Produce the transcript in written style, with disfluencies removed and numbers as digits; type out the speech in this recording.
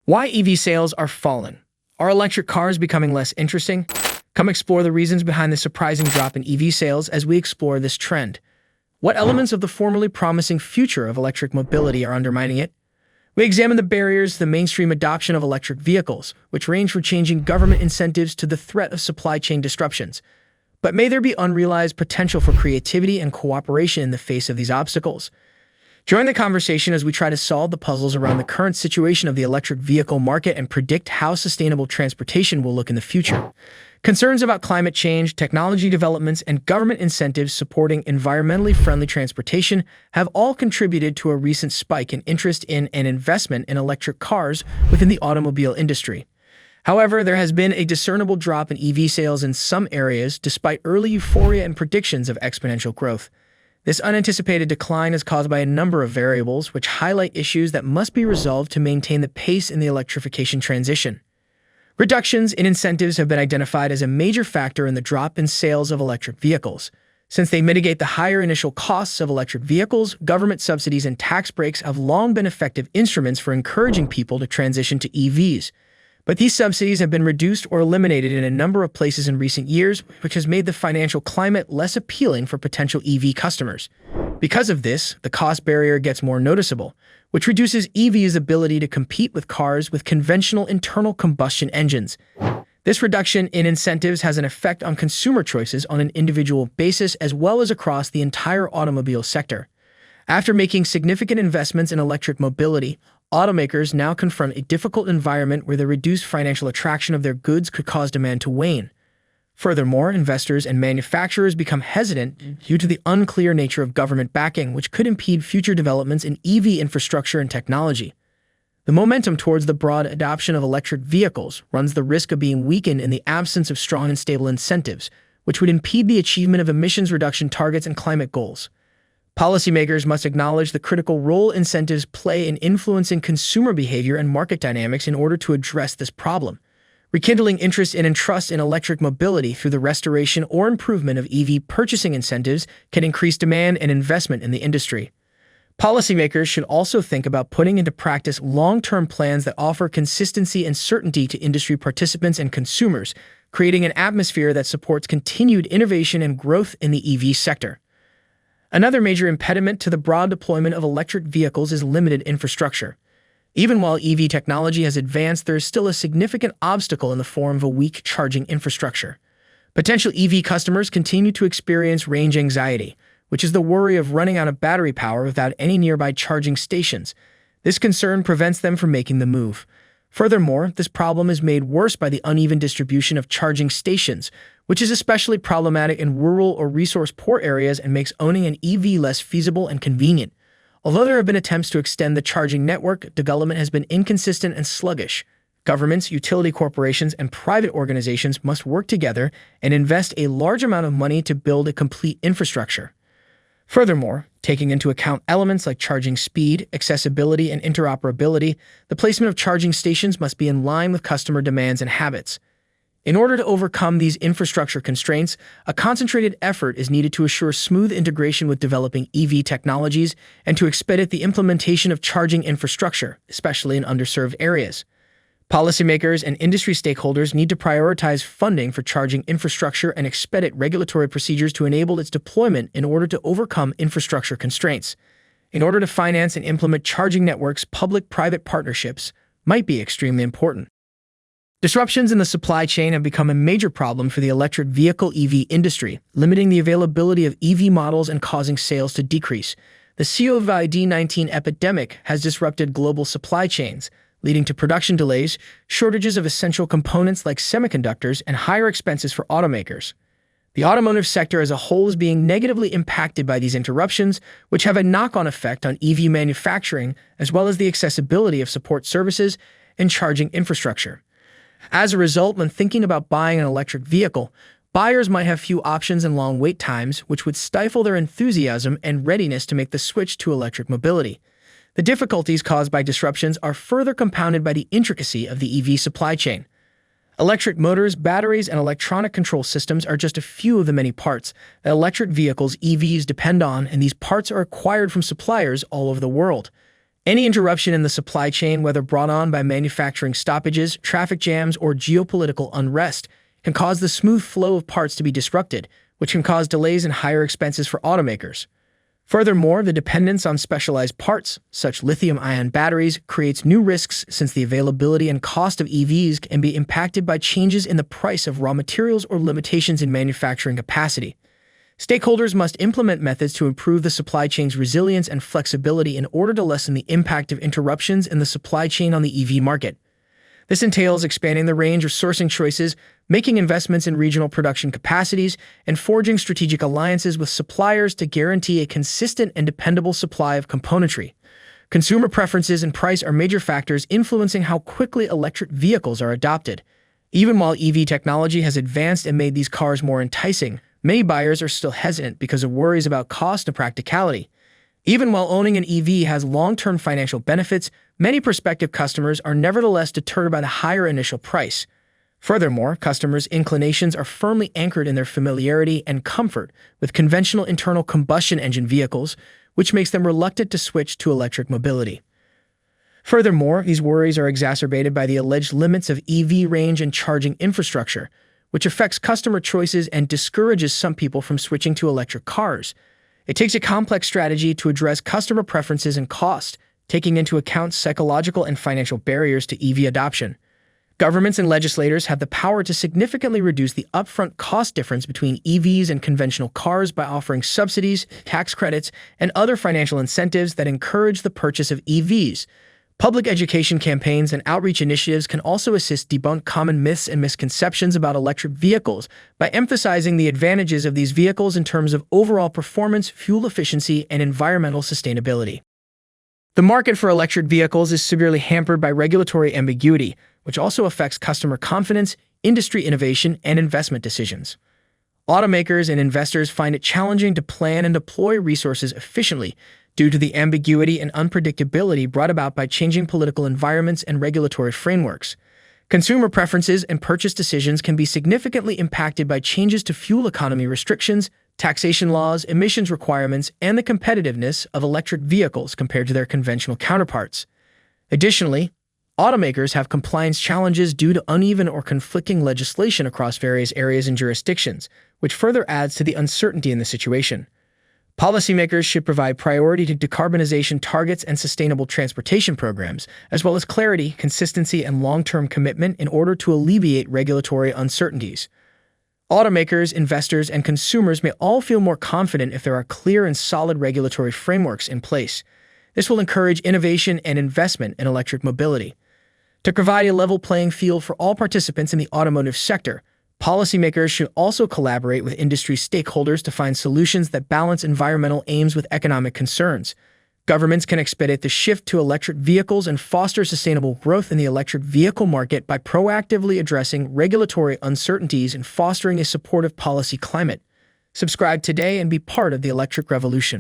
Why EV sales are falling. Are electric cars becoming less interesting? Come explore the reasons behind the surprising drop in EV sales as we explore this trend. What elements of the formerly promising future of electric mobility are undermining it? We examine the barriers to the mainstream adoption of electric vehicles, which range from changing government incentives to the threat of supply chain disruptions. But may there be unrealized potential for creativity and cooperation in the face of these obstacles? Join the conversation as we try to solve the puzzles around the current situation of the electric vehicle market and predict how sustainable transportation will look in the future. Concerns about climate change, technology developments, and government incentives supporting environmentally friendly transportation have all contributed to a recent spike in interest in and investment in electric cars within the automobile industry. However, there has been a discernible drop in EV sales in some areas despite early euphoria and predictions of exponential growth. This unanticipated decline is caused by a number of variables which highlight issues that must be resolved to maintain the pace in the electrification transition. Reductions in incentives have been identified as a major factor in the drop in sales of electric vehicles. Since they mitigate the higher initial costs of electric vehicles, government subsidies and tax breaks have long been effective instruments for encouraging people to transition to EVs. But these subsidies have been reduced or eliminated in a number of places in recent years, which has made the financial climate less appealing for potential EV customers. Because of this, the cost barrier gets more noticeable, which reduces EVs' ability to compete with cars with conventional internal combustion engines. This reduction in incentives has an effect on consumer choices on an individual basis as well as across the entire automobile sector. After making significant investments in electric mobility, automakers now confront a difficult environment where the reduced financial attraction of their goods could cause demand to wane. Furthermore, investors and manufacturers become hesitant due to the unclear nature of government backing, which could impede future developments in EV infrastructure and technology. The momentum towards the broad adoption of electric vehicles runs the risk of being weakened in the absence of strong and stable incentives, which would impede the achievement of emissions reduction targets and climate goals. Policymakers must acknowledge the critical role incentives play in influencing consumer behavior and market dynamics in order to address this problem. Rekindling interest in and trust in electric mobility through the restoration or improvement of EV purchasing incentives can increase demand and investment in the industry. Policymakers should also think about putting into practice long-term plans that offer consistency and certainty to industry participants and consumers, creating an atmosphere that supports continued innovation and growth in the EV sector. Another major impediment to the broad deployment of electric vehicles is limited infrastructure. Even while EV technology has advanced, there is still a significant obstacle in the form of a weak charging infrastructure. Potential EV customers continue to experience range anxiety, which is the worry of running out of battery power without any nearby charging stations. This concern prevents them from making the move. Furthermore, this problem is made worse by the uneven distribution of charging stations, which is especially problematic in rural or resource-poor areas and makes owning an EV less feasible and convenient. Although there have been attempts to extend the charging network, development has been inconsistent and sluggish. Governments, utility corporations, and private organizations must work together and invest a large amount of money to build a complete infrastructure. Furthermore, taking into account elements like charging speed, accessibility, and interoperability, the placement of charging stations must be in line with customer demands and habits. In order to overcome these infrastructure constraints, a concentrated effort is needed to assure smooth integration with developing EV technologies and to expedite the implementation of charging infrastructure, especially in underserved areas. Policymakers and industry stakeholders need to prioritize funding for charging infrastructure and expedite regulatory procedures to enable its deployment in order to overcome infrastructure constraints. In order to finance and implement charging networks, public-private partnerships might be extremely important. Disruptions in the supply chain have become a major problem for the electric vehicle EV industry, limiting the availability of EV models and causing sales to decrease. The COVID-19 epidemic has disrupted global supply chains, leading to production delays, shortages of essential components like semiconductors, and higher expenses for automakers. The automotive sector as a whole is being negatively impacted by these interruptions, which have a knock-on effect on EV manufacturing as well as the accessibility of support services and charging infrastructure. As a result, when thinking about buying an electric vehicle, buyers might have few options and long wait times, which would stifle their enthusiasm and readiness to make the switch to electric mobility. The difficulties caused by disruptions are further compounded by the intricacy of the EV supply chain. Electric motors, batteries, and electronic control systems are just a few of the many parts that electric vehicles EVs depend on, and these parts are acquired from suppliers all over the world. Any interruption in the supply chain, whether brought on by manufacturing stoppages, traffic jams, or geopolitical unrest, can cause the smooth flow of parts to be disrupted, which can cause delays and higher expenses for automakers. Furthermore, the dependence on specialized parts, such lithium-ion batteries, creates new risks since the availability and cost of EVs can be impacted by changes in the price of raw materials or limitations in manufacturing capacity. Stakeholders must implement methods to improve the supply chain's resilience and flexibility in order to lessen the impact of interruptions in the supply chain on the EV market. This entails expanding the range of sourcing choices, making investments in regional production capacities, and forging strategic alliances with suppliers to guarantee a consistent and dependable supply of componentry. Consumer preferences and price are major factors influencing how quickly electric vehicles are adopted. Even while EV technology has advanced and made these cars more enticing, many buyers are still hesitant because of worries about cost and practicality. Even while owning an EV has long-term financial benefits, many prospective customers are nevertheless deterred by the higher initial price. Furthermore, customers' inclinations are firmly anchored in their familiarity and comfort with conventional internal combustion engine vehicles, which makes them reluctant to switch to electric mobility. Furthermore, these worries are exacerbated by the alleged limits of EV range and charging infrastructure, which affects customer choices and discourages some people from switching to electric cars. It takes a complex strategy to address customer preferences and cost, taking into account psychological and financial barriers to EV adoption. Governments and legislators have the power to significantly reduce the upfront cost difference between EVs and conventional cars by offering subsidies, tax credits, and other financial incentives that encourage the purchase of EVs. Public education campaigns and outreach initiatives can also assist debunk common myths and misconceptions about electric vehicles by emphasizing the advantages of these vehicles in terms of overall performance, fuel efficiency, and environmental sustainability. The market for electric vehicles is severely hampered by regulatory ambiguity, which also affects customer confidence, industry innovation, and investment decisions. Automakers and investors find it challenging to plan and deploy resources efficiently due to the ambiguity and unpredictability brought about by changing political environments and regulatory frameworks. Consumer preferences and purchase decisions can be significantly impacted by changes to fuel economy restrictions, taxation laws, emissions requirements, and the competitiveness of electric vehicles compared to their conventional counterparts. Additionally, automakers have compliance challenges due to uneven or conflicting legislation across various areas and jurisdictions, which further adds to the uncertainty in the situation. Policymakers should provide priority to decarbonization targets and sustainable transportation programs, as well as clarity, consistency, and long-term commitment in order to alleviate regulatory uncertainties. Automakers, investors, and consumers may all feel more confident if there are clear and solid regulatory frameworks in place. This will encourage innovation and investment in electric mobility. To provide a level playing field for all participants in the automotive sector, policymakers should also collaborate with industry stakeholders to find solutions that balance environmental aims with economic concerns. Governments can expedite the shift to electric vehicles and foster sustainable growth in the electric vehicle market by proactively addressing regulatory uncertainties and fostering a supportive policy climate. Subscribe today and be part of the electric revolution.